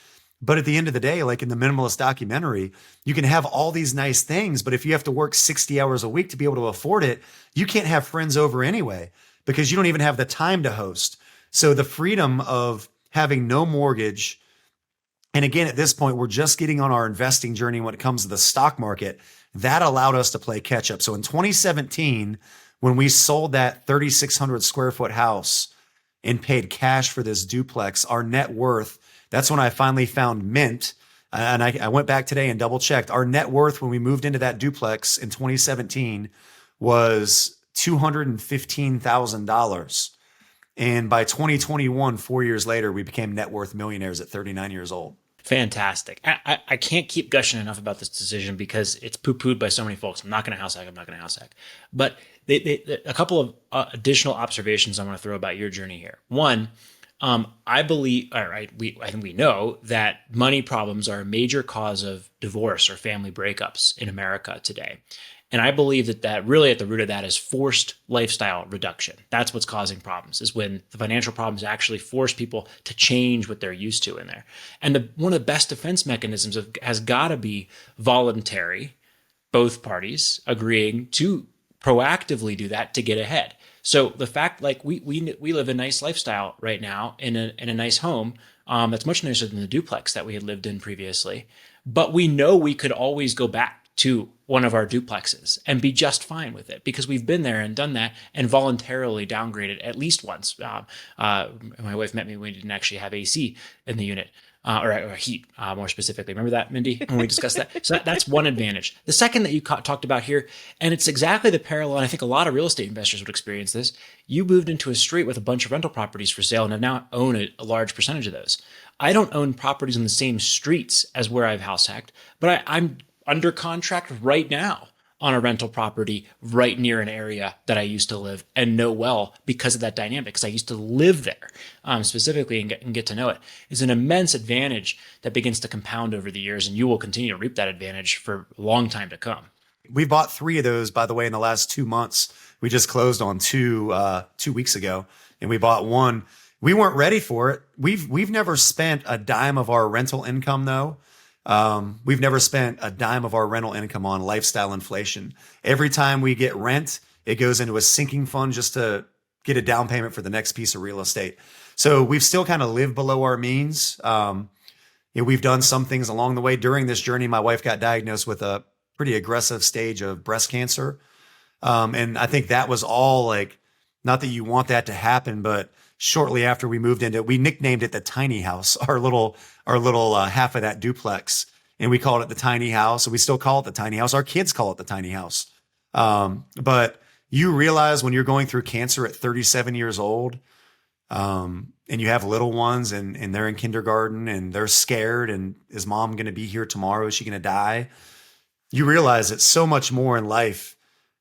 But at the end of the day, like in the Minimalist documentary, you can have all these nice things, but if you have to work 60 hours a week to be able to afford it, you can't have friends over anyway, because you don't even have the time to host. So the freedom of having no mortgage, and again, at this point, we're just getting on our investing journey when it comes to the stock market, that allowed us to play catch up. So in 2017, when we sold that 3,600 square foot house and paid cash for this duplex, our net worth, that's when I finally found Mint. And I went back today and double checked. Our net worth when we moved into that duplex in 2017 was $215,000. And by 2021, 4 years later, we became net worth millionaires at 39 years old. Fantastic. I can't keep gushing enough about this decision because it's poo-pooed by so many folks. I'm not going to house hack. I'm not going to house hack. But a couple of additional observations I want to throw about your journey here. One, I believe, all right, I think we know that money problems are a major cause of divorce or family breakups in America today. And I believe that really at the root of that is forced lifestyle reduction. That's what's causing problems, is when the financial problems actually force people to change what they're used to in there. And one of the best defense mechanisms has got to be voluntary, both parties agreeing to proactively do that to get ahead. So the fact, like we live a nice lifestyle right now in a nice home that's much nicer than the duplex that we had lived in previously, but we know we could always go back to one of our duplexes and be just fine with it because we've been there and done that and voluntarily downgraded at least once. My wife met me when we didn't actually have AC in the unit. Or heat, more specifically. Remember that, Mindy, when we discussed that? So that's one advantage. The second that you talked about here, and it's exactly the parallel, and I think a lot of real estate investors would experience this. You moved into a street with a bunch of rental properties for sale and have now own a large percentage of those. I don't own properties in the same streets as where I've house hacked, but I'm under contract right now on a rental property right near an area that I used to live and know well because of that dynamic, because I used to live there specifically and get to know it. It's an immense advantage that begins to compound over the years, and you will continue to reap that advantage for a long time to come. We bought 3 of those, by the way, in the last 2 months. We just closed on 2 weeks ago, and we bought one. We weren't ready for it. We've never spent a dime of our rental income, though. We've never spent a dime of our rental income on lifestyle inflation. Every time we get rent, it goes into a sinking fund just to get a down payment for the next piece of real estate. So we've still kind of lived below our means. We've done some things along the way. During this journey, my wife got diagnosed with a pretty aggressive stage of breast cancer. And I think that was all like, not that you want that to happen, but shortly after we moved into it, we nicknamed it the tiny house, our little half of that duplex. And we called it the tiny house. And we still call it the tiny house. Our kids call it the tiny house. But you realize when you're going through cancer at 37 years old, and you have little ones and they're in kindergarten and they're scared, and is mom going to be here tomorrow? Is she going to die? You realize that so much more in life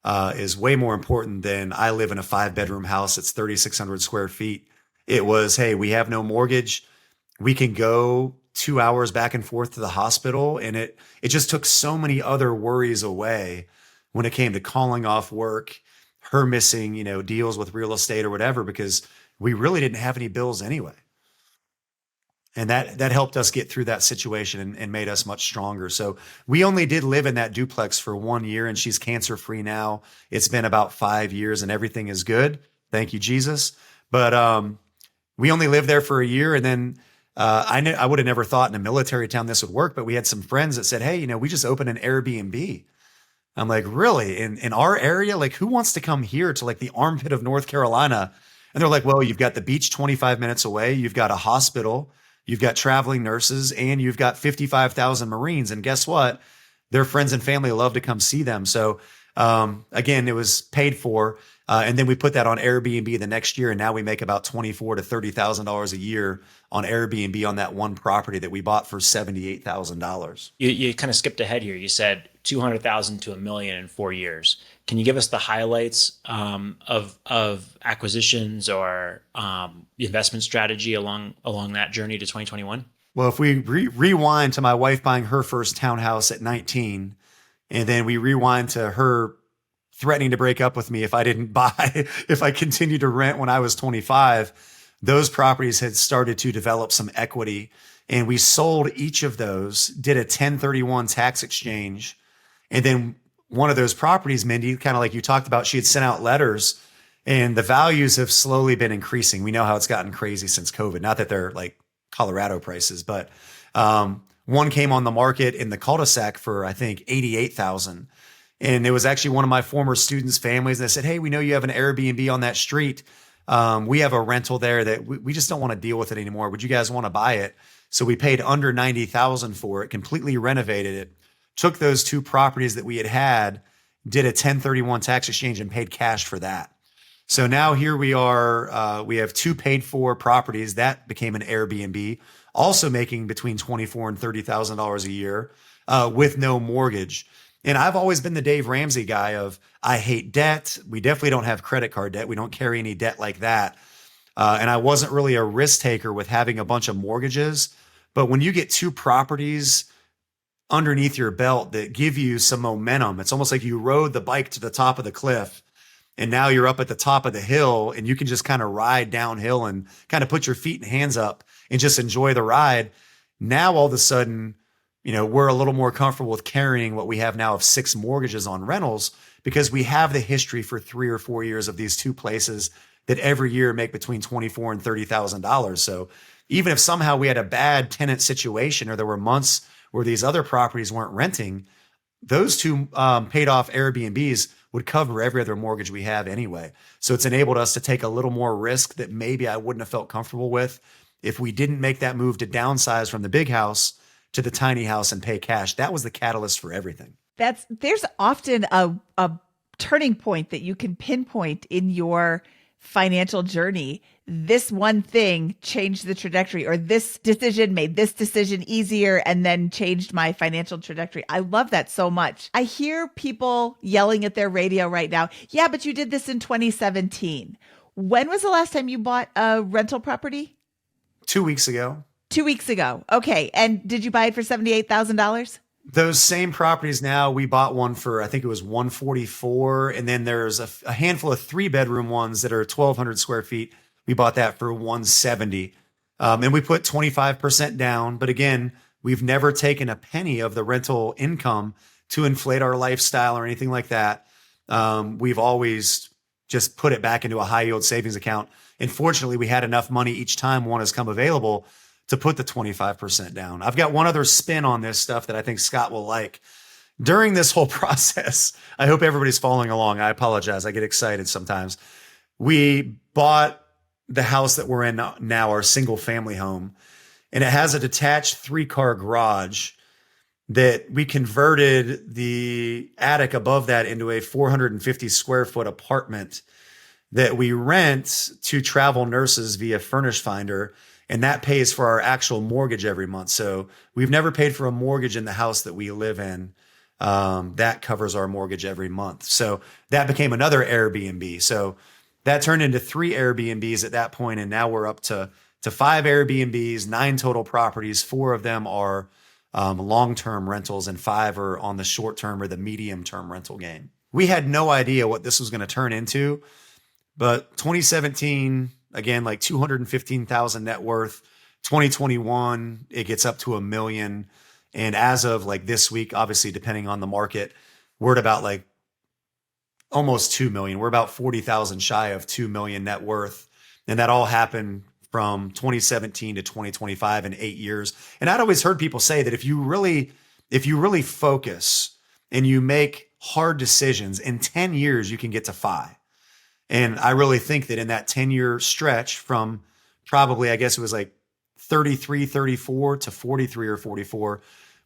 is way more important than I live in a 5-bedroom house that's 3,600 square feet. It was, hey, we have no mortgage. We can go 2 hours back and forth to the hospital. And it just took so many other worries away when it came to calling off work, her missing, deals with real estate or whatever, because we really didn't have any bills anyway. And that helped us get through that situation and made us much stronger. So we only did live in that duplex for 1 year, and she's cancer-free now. It's been about 5 years and everything is good. Thank you, Jesus. But we only lived there for a year. And then I would have never thought in a military town this would work, but we had some friends that said, hey, we just opened an Airbnb. I'm like, really? In our area? Like, who wants to come here to like the armpit of North Carolina? And they're like, well, you've got the beach 25 minutes away. You've got a hospital. You've got traveling nurses, and you've got 55,000 Marines. And guess what? Their friends and family love to come see them. So again, it was paid for. And then we put that on Airbnb the next year. And now we make about $24,000 to $30,000 a year on Airbnb on that one property that we bought for $78,000. You kind of skipped ahead here. You said 200,000 to $1 million in 4 years. Can you give us the highlights of acquisitions or investment strategy along that journey to 2021? Well, if we rewind to my wife buying her first townhouse at 19, and then we rewind to her threatening to break up with me if I didn't buy, if I continued to rent when I was 25, those properties had started to develop some equity. And we sold each of those, did a 1031 tax exchange. And then one of those properties, Mindy, kind of like you talked about, she had sent out letters, and the values have slowly been increasing. We know how it's gotten crazy since COVID. Not that they're like Colorado prices, but one came on the market in the cul-de-sac for, I think, $88,000. And it was actually one of my former students' families that said, hey, we know you have an Airbnb on that street. We have a rental there that we just don't want to deal with it anymore. Would you guys want to buy it? So we paid under $90,000 for it, completely renovated it, took those 2 properties that we had, did a 1031 tax exchange and paid cash for that. So now here we are. We have 2 paid for properties that became an Airbnb, also making between $24,000 and $30,000 a year with no mortgage. And I've always been the Dave Ramsey guy of I hate debt. We definitely don't have credit card debt. We don't carry any debt like that. And I wasn't really a risk taker with having a bunch of mortgages. But when you get 2 properties underneath your belt that give you some momentum, it's almost like you rode the bike to the top of the cliff and now you're up at the top of the hill and you can just kind of ride downhill and kind of put your feet and hands up and just enjoy the ride. Now, all of a sudden, we're a little more comfortable with carrying what we have now of 6 mortgages on rentals because we have the history for 3 or 4 years of these 2 places that every year make between $24,000 and $30,000. So even if somehow we had a bad tenant situation or there were months where these other properties weren't renting, those 2 paid off Airbnbs would cover every other mortgage we have anyway. So it's enabled us to take a little more risk that maybe I wouldn't have felt comfortable with if we didn't make that move to downsize from the big house to the tiny house and pay cash. That was the catalyst for everything. There's often a turning point that you can pinpoint in your financial journey. This one thing changed the trajectory, or this decision made this decision easier and then changed my financial trajectory. I love that so much. I hear people yelling at their radio right now. Yeah, but you did this in 2017. When was the last time you bought a rental property? 2 weeks ago. 2 weeks ago. Okay. And did you buy it for $78,000? Those same properties now, we bought one for, I think it was $144. And then there's a handful of 3-bedroom ones that are 1,200 square feet. We bought that for $170. And we put 25% down. But again, we've never taken a penny of the rental income to inflate our lifestyle or anything like that. We've always just put it back into a high yield savings account. And fortunately, we had enough money each time one has come available to put the 25% down. I've got one other spin on this stuff that I think Scott will like. During this whole process, I hope everybody's following along. I apologize. I get excited sometimes. We bought the house that we're in now, our single family home, and it has a detached 3-car garage that we converted the attic above that into a 450 square foot apartment that we rent to travel nurses via Furnish Finder. And that pays for our actual mortgage every month. So we've never paid for a mortgage in the house that we live in. That covers our mortgage every month. So that became another Airbnb. So that turned into 3 Airbnbs at that point. And now we're up to 5 Airbnbs, 9 total properties. 4 of them are long-term rentals and 5 are on the short-term or the medium-term rental game. We had no idea what this was going to turn into, but 2017... again, like 215,000 net worth. 2021, it gets up to $1 million. And as of like this week, obviously, depending on the market, we're at about like almost 2 million. We're about 40,000 shy of 2 million net worth. And that all happened from 2017 to 2025 in 8 years. And I'd always heard people say that if you really focus and you make hard decisions, in 10 years, you can get to 5. And I really think that in that 10-year stretch from probably, I guess it was like 33, 34 to 43 or 44,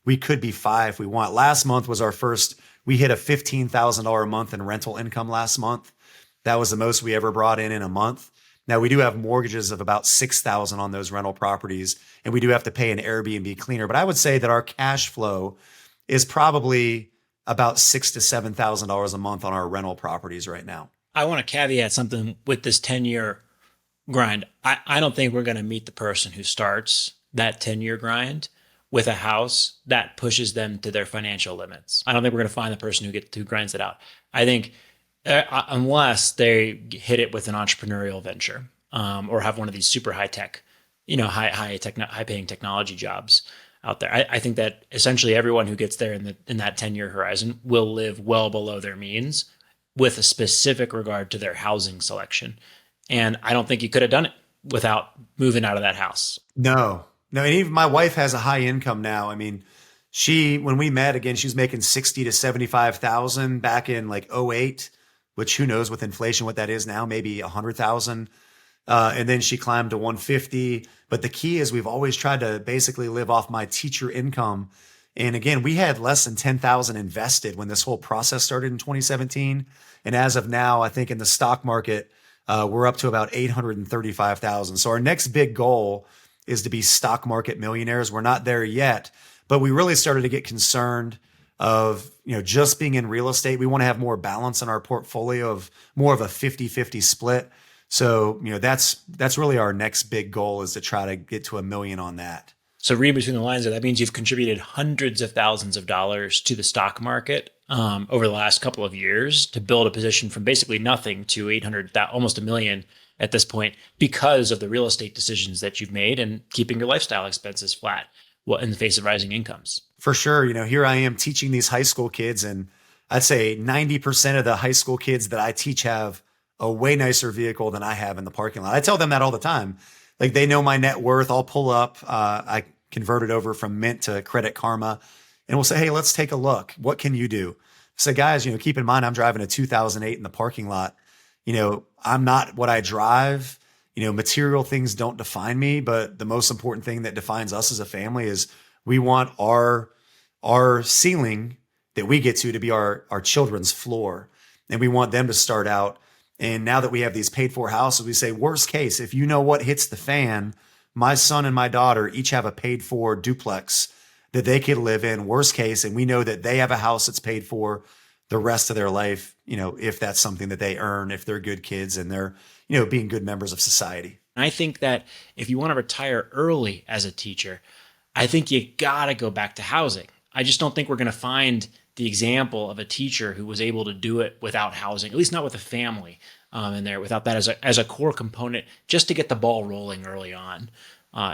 we could be 5 if we want. Last month was our first, we hit a $15,000 a month in rental income last month. That was the most we ever brought in a month. Now we do have mortgages of about $6,000 on those rental properties, and we do have to pay an Airbnb cleaner. But I would say that our cash flow is probably about $6,000 to $7,000 a month on our rental properties right now. I want to caveat something with this 10-year grind. I don't think we're going to meet the person who starts that 10-year grind with a house that pushes them to their financial limits. I don't think we're going to find the person who grinds it out. I think unless they hit it with an entrepreneurial venture or have one of these super high tech, high paying technology jobs out there. I think that essentially everyone who gets there in that 10-year horizon will live well below their means, with a specific regard to their housing selection. And I don't think you could have done it without moving out of that house. No. And even my wife has a high income now. I mean, when we met again, she was making 60 to 75,000 back in like 08, which who knows with inflation, what that is now, maybe 100,000. And then she climbed to 150. But the key is we've always tried to basically live off my teacher income. And again, we had less than 10,000 invested when this whole process started in 2017. And as of now, I think in the stock market, We're up to about 835,000. So our next big goal is to be stock market millionaires. We're not there yet, but we really started to get concerned of, just being in real estate. We want to have more balance in our portfolio, of more of a 50-50 split. So, that's really our next big goal, is to try to get to $1 million on that. So read between the lines there, that means you've contributed hundreds of thousands of dollars to the stock market over the last couple of years to build a position from basically nothing to 800,000, almost $1 million at this point, because of the real estate decisions that you've made and keeping your lifestyle expenses flat in the face of rising incomes. For sure. Here I am teaching these high school kids, and I'd say 90% of the high school kids that I teach have a way nicer vehicle than I have in the parking lot. I tell them that all the time. Like, they know my net worth. I'll pull up. I convert it over from Mint to Credit Karma, and we'll say, hey, let's take a look. What can you do? So guys, keep in mind, I'm driving a 2008 in the parking lot. I'm not what I drive. Material things don't define me, but the most important thing that defines us as a family is we want our ceiling that we get to be our children's floor. And we want them to start out. And now that we have these paid for houses, we say, worst case, if what hits the fan, my son and my daughter each have a paid for duplex that they could live in, worst case. And we know that they have a house that's paid for the rest of their life, if that's something that they earn, if they're good kids and they're, being good members of society. I think that if you want to retire early as a teacher, I think you got to go back to housing. I just don't think we're going to find the example of a teacher who was able to do it without housing, at least not with a family in there, without that as a core component, just to get the ball rolling early on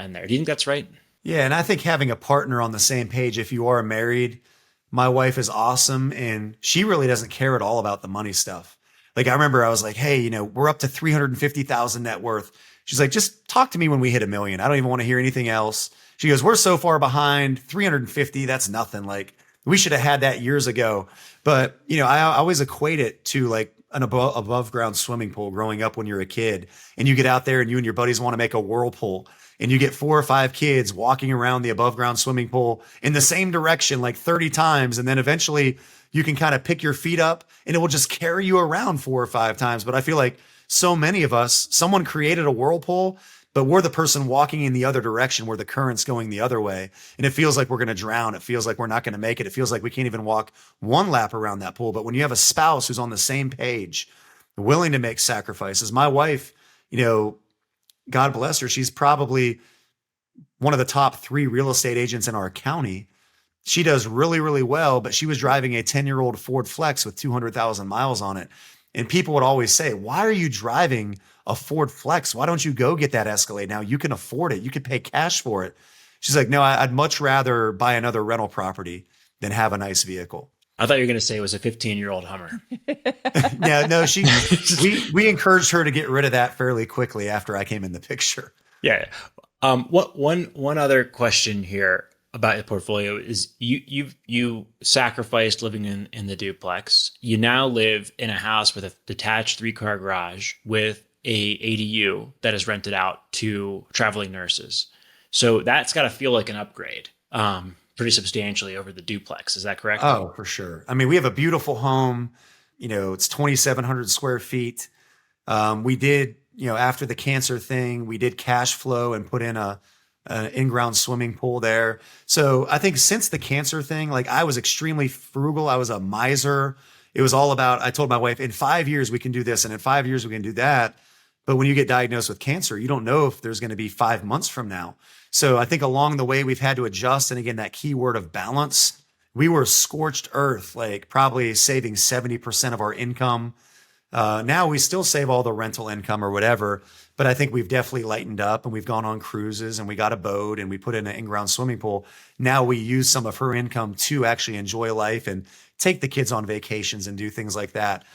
in there. Do you think that's right? Yeah. And I think having a partner on the same page, if you are married, my wife is awesome, and she really doesn't care at all about the money stuff. Like, I remember I was like, hey, we're up to 350,000 net worth. She's like, just talk to me when we hit $1 million. I don't even want to hear anything else. She goes, we're so far behind. 350, that's nothing. Like, we should have had that years ago. But, I always equate it to like an above ground swimming pool growing up when you're a kid, and you get out there and you and your buddies want to make a whirlpool, and you get 4 or 5 kids walking around the above ground swimming pool in the same direction like 30 times. And then eventually you can kind of pick your feet up and it will just carry you around 4 or 5 times. But I feel like so many of us, someone created a whirlpool, but we're the person walking in the other direction where the current's going the other way. And it feels like we're going to drown. It feels like we're not going to make it. It feels like we can't even walk one lap around that pool. But when you have a spouse who's on the same page, willing to make sacrifices, my wife, God bless her, she's probably one of the top 3 real estate agents in our county. She does really, really well, but she was driving a 10-year-old Ford Flex with 200,000 miles on it. And people would always say, why are you driving a Ford Flex? Why don't you go get that Escalade now? You can afford it. You could pay cash for it. She's like, no, I'd much rather buy another rental property than have a nice vehicle. I thought you were going to say it was a 15-year-old Hummer. Yeah, no, we encouraged her to get rid of that fairly quickly after I came in the picture. Yeah. One other question here about your portfolio is you sacrificed living in the duplex. You now live in a house with a detached 3-car garage with a ADU that is rented out to traveling nurses. So that's got to feel like an upgrade. Pretty substantially over the duplex. Is that correct? Oh, for sure. I mean, we have a beautiful home. It's 2,700 square feet. We did, after the cancer thing, we did cash flow and put in an in-ground swimming pool there. So I think since the cancer thing, like, I was extremely frugal. I was a miser. It was all about, I told my wife, in 5 years we can do this, and in 5 years we can do that. But when you get diagnosed with cancer, you don't know if there's going to be 5 months from now. So I think along the way, we've had to adjust. And again, that key word of balance, we were scorched earth, like probably saving 70% of our income. Now we still save all the rental income or whatever, but I think we've definitely lightened up, and we've gone on cruises, and we got a boat, and we put in an in-ground swimming pool. Now we use some of her income to actually enjoy life and take the kids on vacations and do things like that.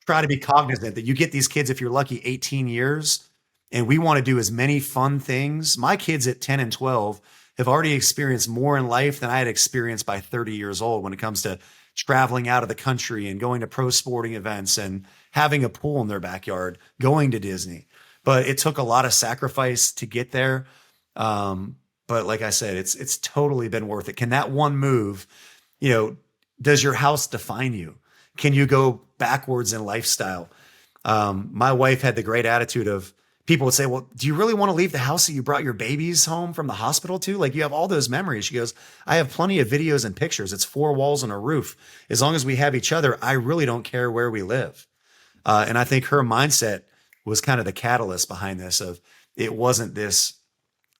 Try to be cognizant that you get these kids, if you're lucky, 18 years. And we want to do as many fun things. My kids at 10 and 12 have already experienced more in life than I had experienced by 30 years old when it comes to traveling out of the country and going to pro sporting events and having a pool in their backyard, going to Disney. But it took a lot of sacrifice to get there. But like I said, it's totally been worth it. Can that one move, does your house define you? Can you go backwards in lifestyle? My wife had the great attitude of people would say, well, do you really want to leave the house that you brought your babies home from the hospital to? Like you have all those memories. She goes, I have plenty of videos and pictures. It's 4 walls and a roof. As long as we have each other, I really don't care where we live. And I think her mindset was kind of the catalyst behind this of it wasn't this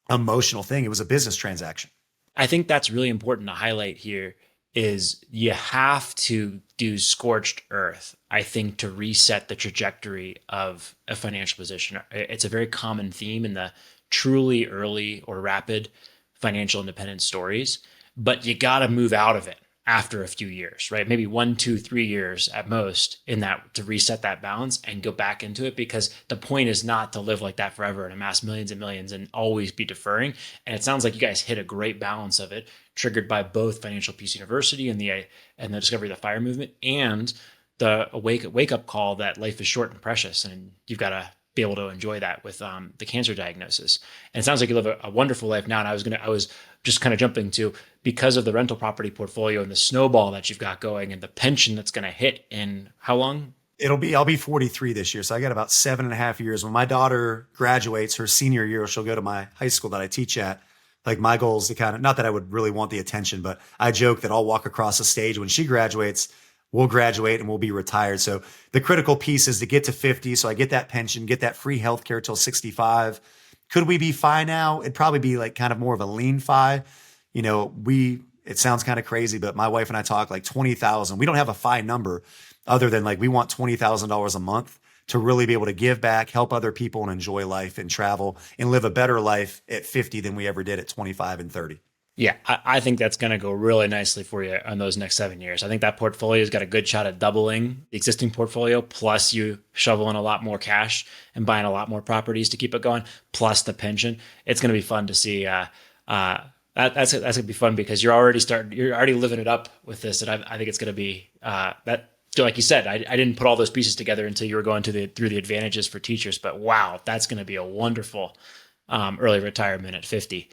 emotional thing. It was a business transaction. I think that's really important to highlight here is you have to do scorched earth, I think, to reset the trajectory of a financial position. It's a very common theme in the truly early or rapid financial independence stories, but you got to move out of it after a few years, right? Maybe 1, 2, 3 years at most in that to reset that balance and go back into it, because the point is not to live like that forever and amass millions and millions and always be deferring. And it sounds like you guys hit a great balance of it, triggered by both Financial Peace University and the discovery of the FIRE movement and the wake up call that life is short and precious, and you've got to be able to enjoy that with the cancer diagnosis. And it sounds like you live a wonderful life now. And I was just kind of jumping to, because of the rental property portfolio and the snowball that you've got going and the pension that's going to hit in how long? I'll be 43 this year. So I got about 7.5 years. When my daughter graduates her senior year, she'll go to my high school that I teach at. Like my goal is to kind of, not that I would really want the attention, but I joke that I'll walk across the stage when she graduates. We'll graduate and we'll be retired. So the critical piece is to get to 50. So I get that pension, get that free healthcare till 65. Could we be FI now? It'd probably be like kind of more of a lean FI. You know, it sounds kind of crazy, but my wife and I talk like 20,000. We don't have a FI number other than like, we want $20,000 a month to really be able to give back, help other people and enjoy life and travel and live a better life at 50 than we ever did at 25 and 30. Yeah, I think that's going to go really nicely for you on those next 7 years. I think that portfolio's got a good shot at doubling the existing portfolio, plus you shovel in a lot more cash and buying a lot more properties to keep it going, plus the pension. It's going to be fun to see. That's going to be fun because you're already living it up with this. And I think it's going to be that. So like you said, I didn't put all those pieces together until you were going through the advantages for teachers. But wow, that's going to be a wonderful early retirement at 50.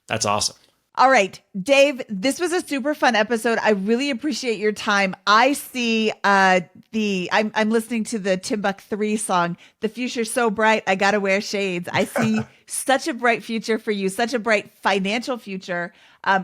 That's awesome. All right, Dave, this was a super fun episode. I really appreciate your time. I see I'm listening to the Timbuk 3 song, The Future's So Bright, I Gotta Wear Shades. I see such a bright future for you, such a bright financial future.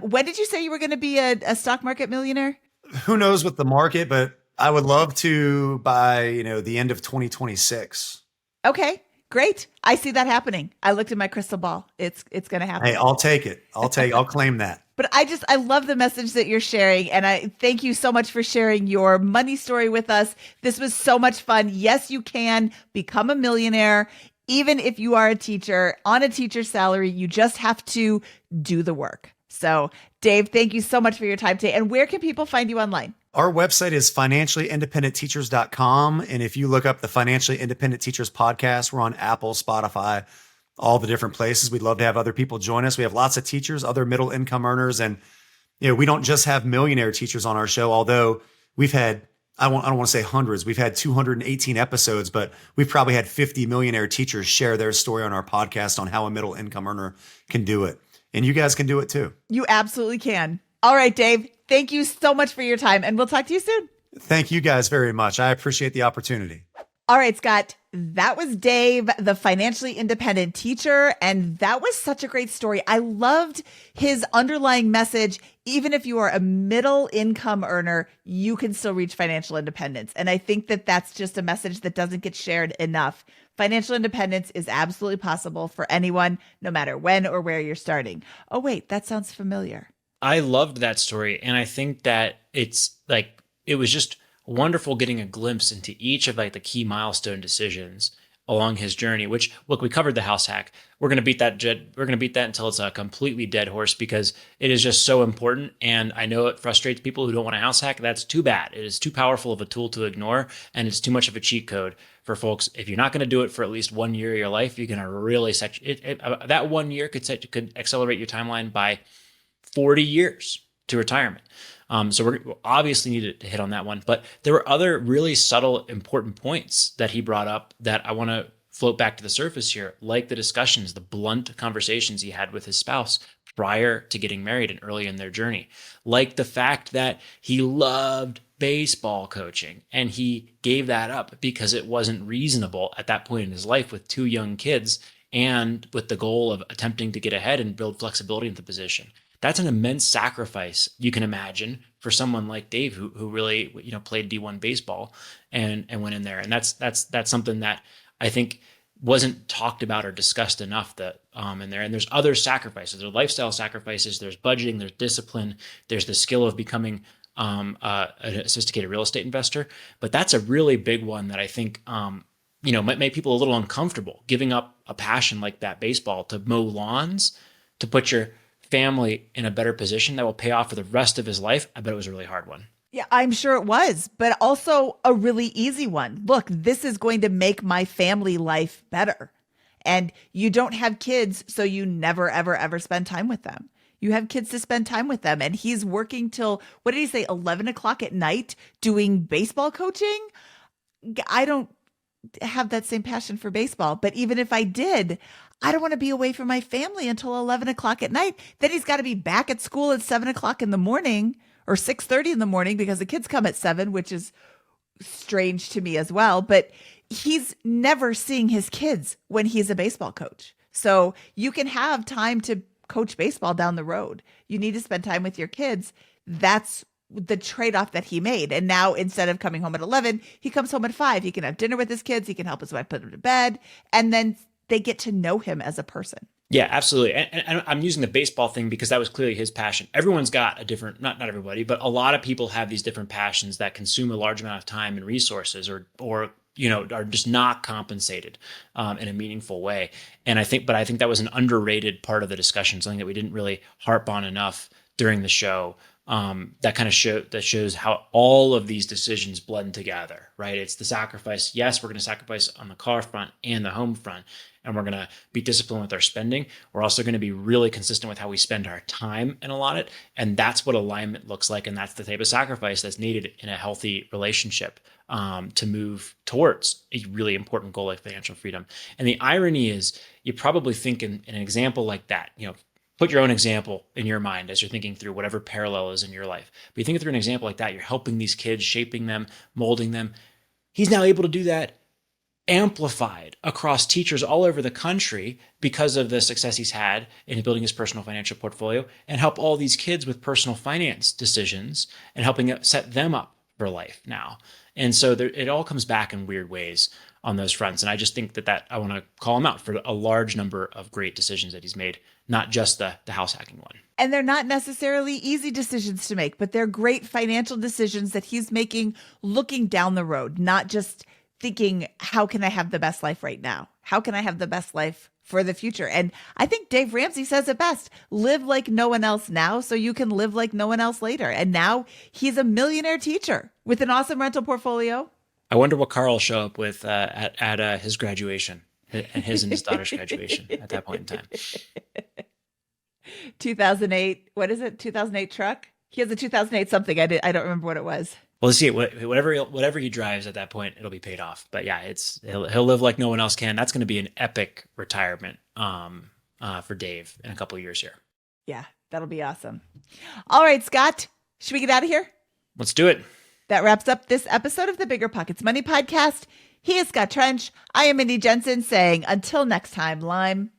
When did you say you were going to be a stock market millionaire? Who knows with the market, but I would love to by, the end of 2026. Okay. Great. I see that happening. I looked at my crystal ball. It's going to happen. Hey, I'll take it. I'll claim that. But I love the message that you're sharing. And I thank you so much for sharing your money story with us. This was so much fun. Yes, you can become a millionaire. Even if you are a teacher on a teacher's salary, you just have to do the work. So Dave, thank you so much for your time today. And where can people find you online? Our website is financiallyindependentteachers.com. And if you look up the Financially Independent Teachers podcast, we're on Apple, Spotify, all the different places. We'd love to have other people join us. We have lots of teachers, other middle income earners. And, we don't just have millionaire teachers on our show, although we've had, I don't want to say hundreds. We've had 218 episodes, but we've probably had 50 millionaire teachers share their story on our podcast on how a middle income earner can do it. And you guys can do it too. You absolutely can. All right, Dave. Thank you so much for your time, and we'll talk to you soon. Thank you guys very much. I appreciate the opportunity. All right, Scott, that was Dave, the financially independent teacher, and that was such a great story. I loved his underlying message. Even if you are a middle income earner, you can still reach financial independence. And I think that that's just a message that doesn't get shared enough. Financial independence is absolutely possible for anyone, no matter when or where you're starting. Oh, wait, that sounds familiar. I loved that story. And I think that it was just wonderful getting a glimpse into each of the key milestone decisions along his journey, which, look, we covered the house hack. We're going to beat that. We're going to beat that until it's a completely dead horse because it is just so important. And I know it frustrates people who don't want a house hack. That's too bad. It is too powerful of a tool to ignore. And it's too much of a cheat code for folks. If you're not going to do it for at least 1 year of your life, you're going to really set that 1 year could accelerate your timeline by 40 years to retirement. So we obviously needed to hit on that one, but there were other really subtle, important points that he brought up that I want to float back to the surface here, like the discussions, the blunt conversations he had with his spouse prior to getting married and early in their journey. Like the fact that he loved baseball coaching and he gave that up because it wasn't reasonable at that point in his life with two young kids and with the goal of attempting to get ahead and build flexibility in the position. That's an immense sacrifice you can imagine for someone like Dave, who really, played D1 baseball and went in there. And that's something that I think wasn't talked about or discussed enough in there. And there's other sacrifices. There's lifestyle sacrifices. There's budgeting. There's discipline. There's the skill of becoming a sophisticated real estate investor. But that's a really big one that I think might make people a little uncomfortable, giving up a passion like that, baseball, to mow lawns, to put your family in a better position that will pay off for the rest of his life. I bet it was a really hard one. Yeah, I'm sure it was, but also a really easy one. Look, this is going to make my family life better. And you don't have kids, so you never, ever, ever spend time with them. You have kids to spend time with them. And he's working till, what did he say, 11 o'clock at night doing baseball coaching? I don't have that same passion for baseball, but even if I did, I don't want to be away from my family until 11 o'clock at night. Then he's got to be back at school at 7 o'clock in the morning or 6:30 in the morning because the kids come at 7, which is strange to me as well. But he's never seeing his kids when he's a baseball coach. So you can have time to coach baseball down the road. You need to spend time with your kids. That's the trade-off that he made. And now instead of coming home at 11, he comes home at 5. He can have dinner with his kids. He can help his wife put them to bed. And then they get to know him as a person. Yeah, absolutely. And I'm using the baseball thing because that was clearly his passion. Everyone's got a different, not everybody, but a lot of people have these different passions that consume a large amount of time and resources or are just not compensated in a meaningful way. And I think that was an underrated part of the discussion, something that we didn't really harp on enough during the show. That shows how all of these decisions blend together, right? It's the sacrifice. Yes, we're going to sacrifice on the car front and the home front, and we're going to be disciplined with our spending. We're also going to be really consistent with how we spend our time and allot it. And that's what alignment looks like. And that's the type of sacrifice that's needed in a healthy relationship to move towards a really important goal like financial freedom. And the irony is you probably think in an example like that, put your own example in your mind as you're thinking through whatever parallel is in your life. But you think through an example like that, you're helping these kids, shaping them, molding them. He's now able to do that amplified across teachers all over the country because of the success he's had in building his personal financial portfolio and help all these kids with personal finance decisions and helping set them up for life now. And so it all comes back in weird ways on those fronts. And I just think that I want to call him out for a large number of great decisions that he's made, not just the house hacking one. And they're not necessarily easy decisions to make, but they're great financial decisions that he's making looking down the road, not just thinking, how can I have the best life right now? How can I have the best life for the future? And I think Dave Ramsey says it best, live like no one else now so you can live like no one else later. And now he's a millionaire teacher with an awesome rental portfolio. I wonder what Carl will show up with at his graduation, and his daughter's graduation at that point in time. 2008, what is it? 2008 truck? He has a 2008 something. I don't remember what it was. Well, let's see. Whatever he drives at that point, it'll be paid off. But yeah, he'll live like no one else can. That's going to be an epic retirement for Dave in a couple of years here. Yeah, that'll be awesome. All right, Scott, should we get out of here? Let's do it. That wraps up this episode of the BiggerPockets Money Podcast. He is Scott Trench. I am Mindy Jensen saying until next time, Lime.